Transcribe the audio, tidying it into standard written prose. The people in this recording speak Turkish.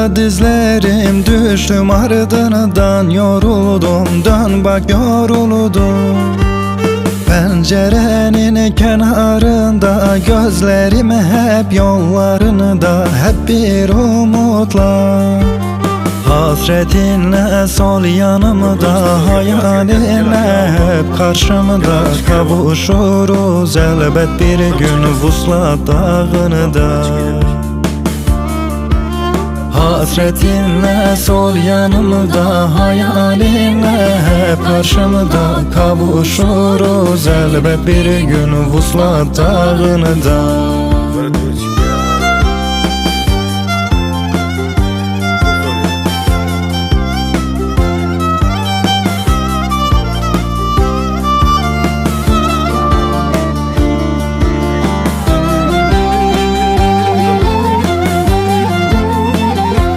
Dizlerim düştüm ardından, yoruldum, dön bak yoruldum. Pencerenin kenarında, gözlerim hep yollarında, hep bir umutla. Hasretinle sol yanımda, hayalinle hep karşımda. Kavuşuruz elbet bir gün Vuslat dağında. Hasretinle sol yanımda, hayalinle hep karşımda. Kavuşuruz elbet bir gün Vuslat dağında.